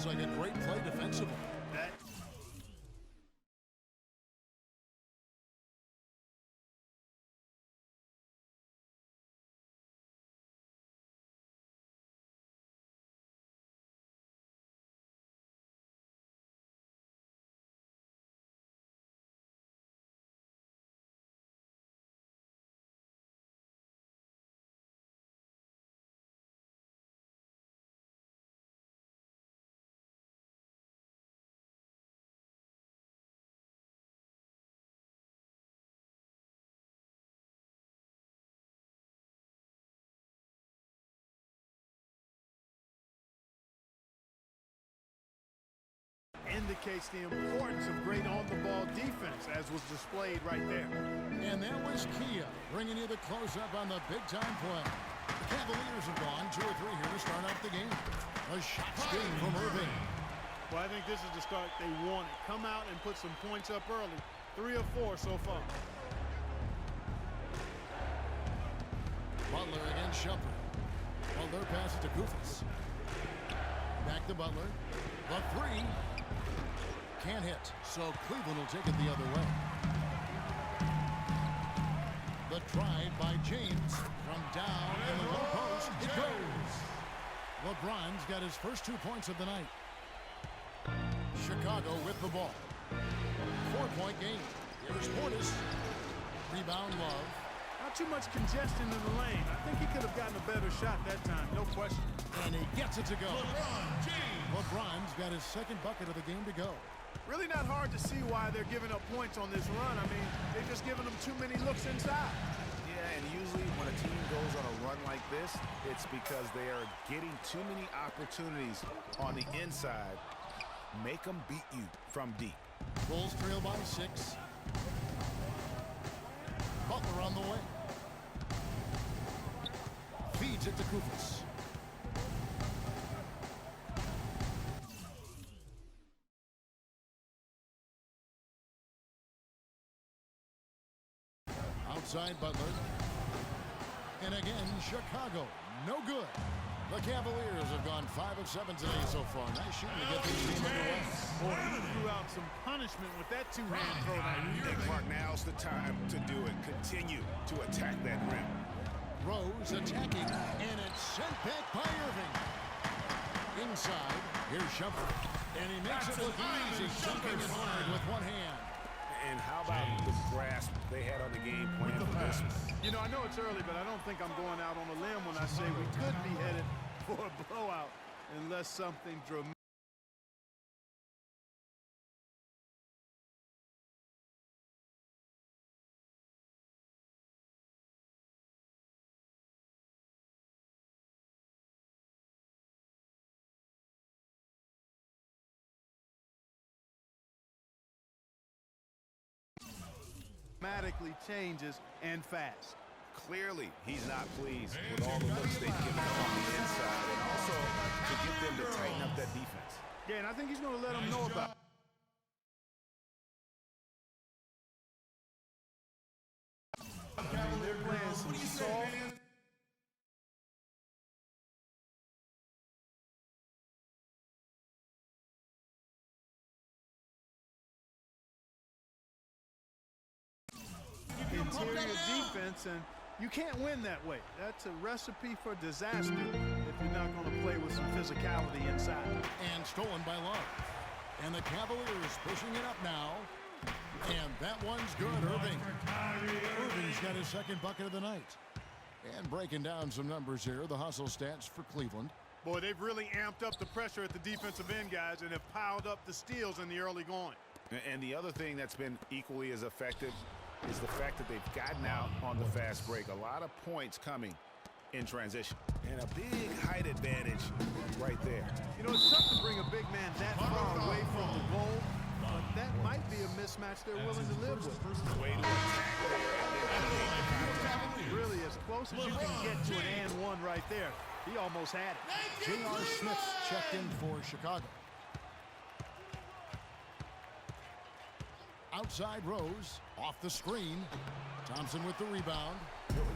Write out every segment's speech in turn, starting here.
Sounds like a great play defensively. That indicates the importance of great on-the-ball defense, as was displayed right there. And that was Kia bringing you the close-up on the big-time play. The Cavaliers have gone 2 or 3 here to start out the game. A shot steal from Irving. Well, I think this is the start they wanted. Come out and put some points up early. 3 or 4 so far. Butler against Shumpert. Butler passes to Koufos. Back to Butler. The 3. Can't hit, so Cleveland will take it the other way. The drive by James from down in the low post. It goes. LeBron's got his first 2 points of the night. Chicago with the ball. 4-point game. Here's Portis. Rebound Love. Not too much congestion in the lane. I think he could have gotten a better shot that time, no question. And he gets it to go. LeBron's got his second bucket of the game to go. Really not hard to see why they're giving up points on this run. I mean, they're just giving them too many looks inside. Yeah, and usually when a team goes on a run like this, it's because they are getting too many opportunities on the inside. Make them beat you from deep. Bulls trail by 6. Butler on the way. Feeds it to Koufos. Outside Butler. And again, Chicago. No good. The Cavaliers have gone 5 of 7 today so far. Nice shooting to get this team underway. Boy, he threw out some punishment with that two-hand throw. And Clark, now's the time to do it. Continue to attack that rim. Rose attacking, and it's sent back by Irving. Inside, here's Shumpert. And he makes it look easy, dunking it hard with one hand. And how about the grasp they had on the game plan for this one? You know, I know it's early, but I don't think I'm going out on a limb when I say we could be headed for a blowout unless something dramatic. Changes and fast. Clearly, he's not pleased with all the looks they've given him on the inside, and also to get them to tighten up that defense. Yeah, and I think he's going to let them know about it. I mean, they're playing some soft. Interior defense, and you can't win that way. That's a recipe for disaster if you're not going to play with some physicality inside. And stolen by Love. And the Cavaliers pushing it up now. And that one's good, Irving. Irving's got his second bucket of the night. And breaking down some numbers here, the hustle stats for Cleveland. Boy, they've really amped up the pressure at the defensive end, guys, and have piled up the steals in the early going. And the other thing that's been equally as effective is the fact that they've gotten out on the fast break. A lot of points coming in transition. And a big height advantage right there. You know, it's tough to bring a big man that far away from the goal, but that might be a mismatch they're willing to live with. Way to attack there. Really as close as you can get to an and one right there. He almost had it. J.R. Smith checked in for Chicago. Outside Rose, off the screen. Thompson with the rebound.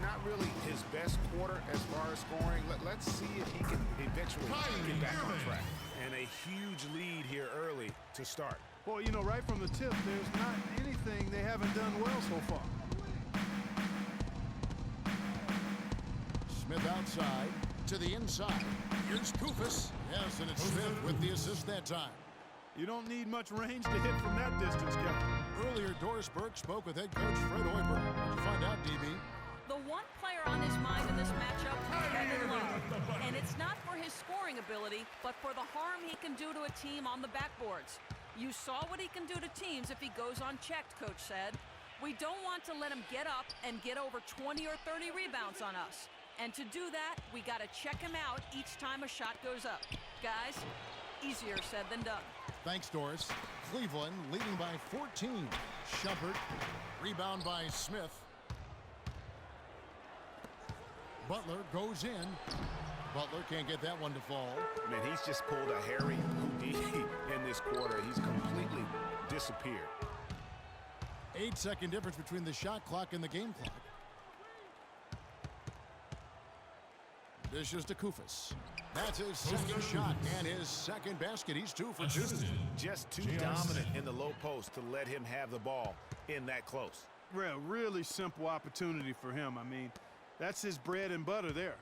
Not really his best quarter as far as scoring. Let's see if he can eventually get back on track. And a huge lead here early to start. Boy, you know, right from the tip, there's not anything they haven't done well so far. Smith outside to the inside. Here's Koufos. Yes, and it's Smith with the assist that time. You don't need much range to hit from that distance, Kevin. Earlier, Doris Burke spoke with head coach Fred Hoiberg. What'd you find out, DB? The one player on his mind in this matchup is Kevin Love. And it's not for his scoring ability, but for the harm he can do to a team on the backboards. You saw what he can do to teams if he goes unchecked, Coach said. We don't want to let him get up and get over 20 or 30 rebounds on us. And to do that, we got to check him out each time a shot goes up. Guys, easier said than done. Thanks, Doris. Cleveland leading by 14. Shumpert. Rebound by Smith. Butler goes in. Butler can't get that one to fall. Man, he's just pulled a Harry Houdini in this quarter. He's completely disappeared. 8-second difference between the shot clock and the game clock. Dishes to Koufos. That's his second shot and his second basket. He's 2 for 2. Just too dominant in the low post to let him have the ball in that close. Really simple opportunity for him. I mean, that's his bread and butter there.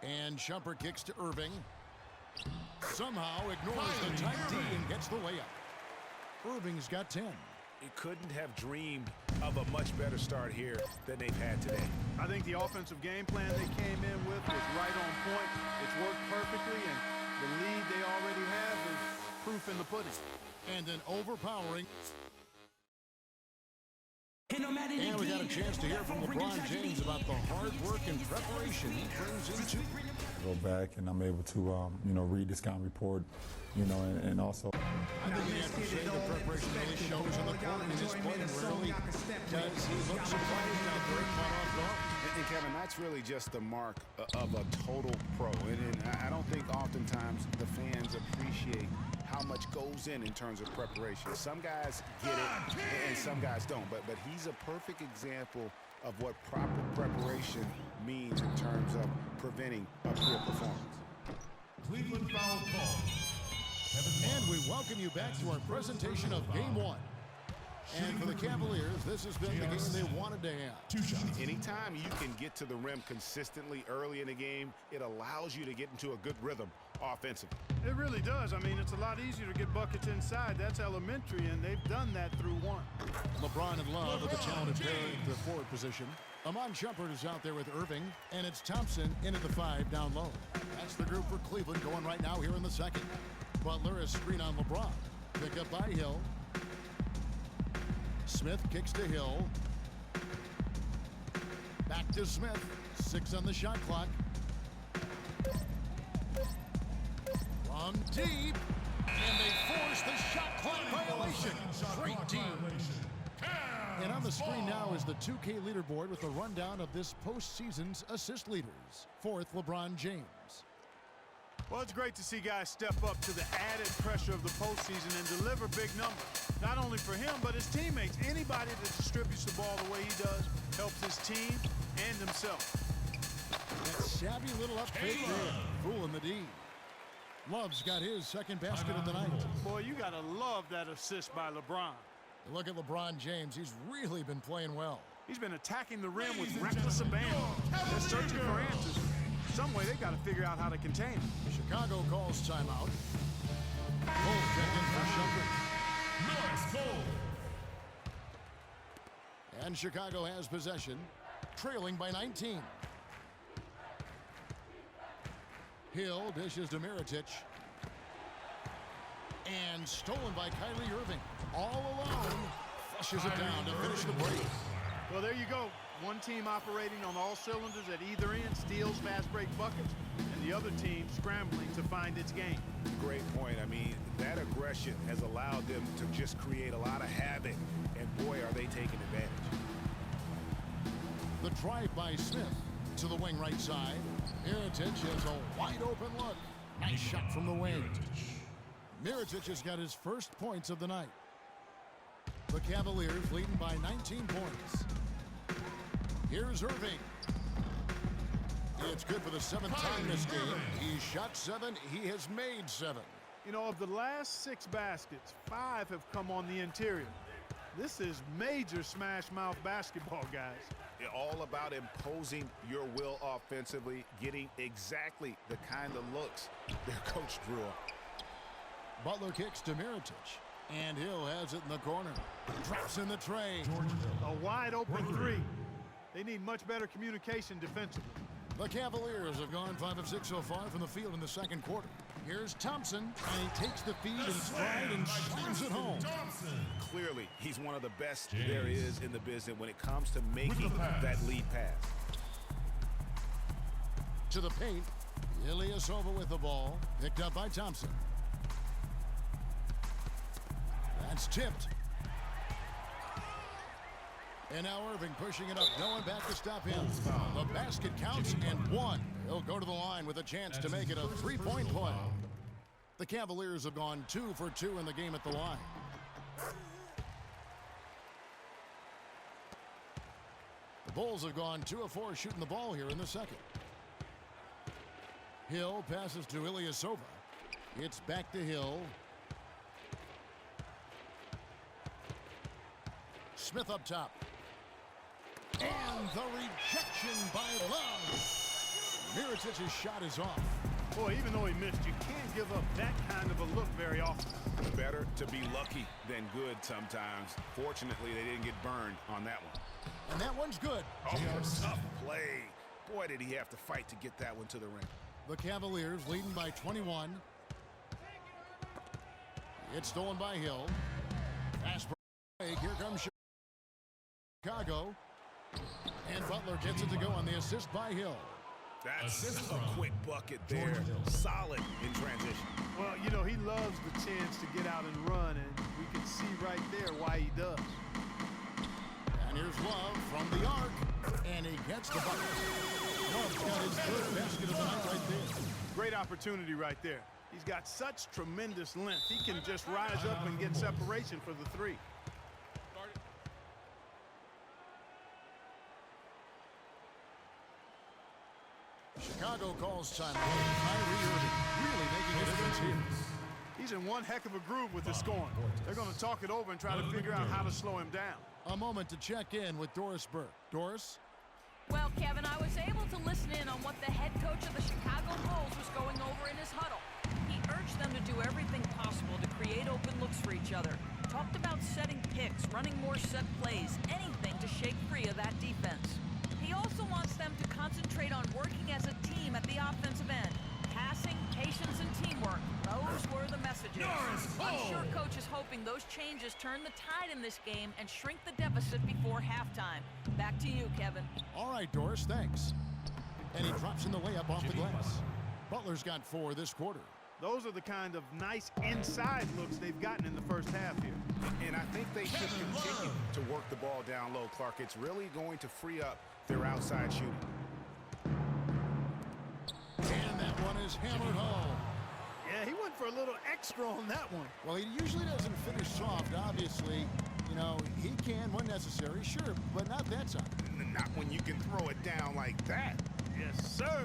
And Shumpert kicks to Irving. Somehow ignores the tight D and gets the layup. Irving's got 10. He couldn't have dreamed of a much better start here than they've had today. I think the offensive game plan they came in with was right on point. It's worked perfectly, and the lead they already have is proof in the pudding. And an overpowering. And we got a chance to hear from LeBron James about the hard work and preparation he brings into. Go back and I'm able to, read the scouting report, and also. I think you have to say the preparation really shows on the court in his play. Really does he look surprised out there caught off guard. And Kevin, that's really just the mark of a total pro. And I don't think oftentimes the fans appreciate how much goes in terms of preparation. Some guys get it and some guys don't. But he's a perfect example of what proper preparation means in terms of preventing a poor performance. Cleveland foul call. And we welcome you back to our presentation of Game 1. And for the Cavaliers, this has been the game they wanted to have. 2 shots. Anytime you can get to the rim consistently early in the game, it allows you to get into a good rhythm offensively. It really does. I mean, it's a lot easier to get buckets inside. That's elementary, and they've done that through one. LeBron and Love at the talented pair at the forward position. Amon Shumpert is out there with Irving, and it's Thompson in at the 5 down low. That's the group for Cleveland going right now here in the second. Butler is screen on LeBron. Pick up by Hill. Smith kicks to Hill. Back to Smith. 6 on the shot clock. From deep. And they force the shot clock violation. Great team. And on the screen now is the 2K leaderboard with a rundown of this postseason's assist leaders. 4th, LeBron James. Well, it's great to see guys step up to the added pressure of the postseason and deliver big numbers. Not only for him, but his teammates. Anybody that distributes the ball the way he does helps his team and himself. That savvy little up fake there, fooling the D. Love's got his second basket of the night. Boy, you got to love that assist by LeBron. Look at LeBron James. He's really been playing well. He's been attacking the rim with reckless abandon. They're searching for answers. Some way they got to figure out how to contain him. Chicago calls timeout. Cole checking for Shumpert. Nice goal. And Chicago has possession, trailing by 19. Hill dishes to Mirotic. And stolen by Kyrie Irving. All alone. Flushes it down to finish the break. Well, there you go. One team operating on all cylinders at either end, steals fast break buckets, and the other team scrambling to find its game. Great point. I mean, that aggression has allowed them to just create a lot of havoc, and boy, are they taking advantage. The drive by Smith to the wing right side. Mirotic has a wide open look. Nice shot from the wing. Mirotic has got his first points of the night. The Cavaliers leading by 19 points. Here's Irving. It's good for the 7th time this game. He shot 7. He has made 7. You know, of the last 6 baskets, 5 have come on the interior. This is major smash mouth basketball, guys. All about imposing your will offensively, getting exactly the kind of looks their coach drew up. Butler kicks to Mirotic. And Hill has it in the corner. Drops in the tray. A wide open 3. They need much better communication defensively. The Cavaliers have gone 5 of 6 so far from the field in the second quarter. Here's Thompson, and he takes the feed in stride and slams it home. Clearly, he's one of the best there is in the business when it comes to making that lead pass. To the paint, Ilyasova with the ball, picked up by Thompson. That's tipped. And now Irving pushing it up, going back to stop him. The basket counts and 1. He'll go to the line with a chance to make it a 3-point play. The Cavaliers have gone 2 for 2 in the game at the line. The Bulls have gone 2 of 4 shooting the ball here in the second. Hill passes to Ilyasova. It's back to Hill. Smith up top. And the rejection by Love. Mirotic's shot is off. Boy, even though he missed, you can't give up that kind of a look very often. Better to be lucky than good sometimes. Fortunately, they didn't get burned on that one. And that one's good. Oh, tough play. Boy, did he have to fight to get that one to the rim. The Cavaliers leading by 21. It's stolen by Hill. Fast break. Here comes Chicago. And Butler gets it to go on the assist by Hill. That's a quick bucket there. Solid in transition. Well, you know, he loves the chance to get out and run, and we can see right there why he does. And here's Love from the arc. And he gets the bucket. Love's got his third basket of the night right there. Great opportunity right there. He's got such tremendous length. He can just rise up and get separation for the 3. Chicago calls time. Kyrie Irving really making a difference here. He's in one heck of a groove with the scoring. They're going to talk it over and try to figure out how to slow him down. A moment to check in with Doris Burke. Doris? Well, Kevin, I was able to listen in on what the head coach of the Chicago Bulls was going over in his huddle. He urged them to do everything possible to create open looks for each other. Talked about setting picks, running more set plays, anything to shake free of that defense. He also wants them to concentrate on working as a team at the offensive end. Passing, patience, and teamwork. Those were the messages. I'm sure Coach is hoping those changes turn the tide in this game and shrink the deficit before halftime. Back to you, Kevin. All right, Doris, thanks. And he drops in the layup off the glass. Butler's got 4 this quarter. Those are the kind of nice inside looks they've gotten in the first half here. And I think they should continue to work the ball down low, Clark. It's really going to free up their outside shooting. And that one is hammered home. Yeah, he went for a little extra on that one. Well, he usually doesn't finish soft, obviously. You know, he can when necessary, sure, but not that time. Not when you can throw it down like that. Yes, sir.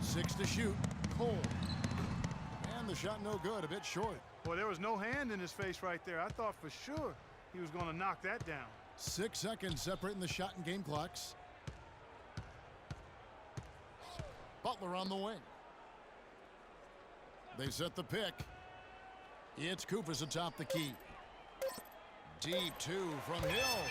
6 to shoot. Cole. And the shot no good, a bit short. Boy, there was no hand in his face right there. I thought for sure he was going to knock that down. 6 seconds separating the shot and game clocks. Butler on the wing. They set the pick. It's Koufos atop the key. Deep 2 from Hill.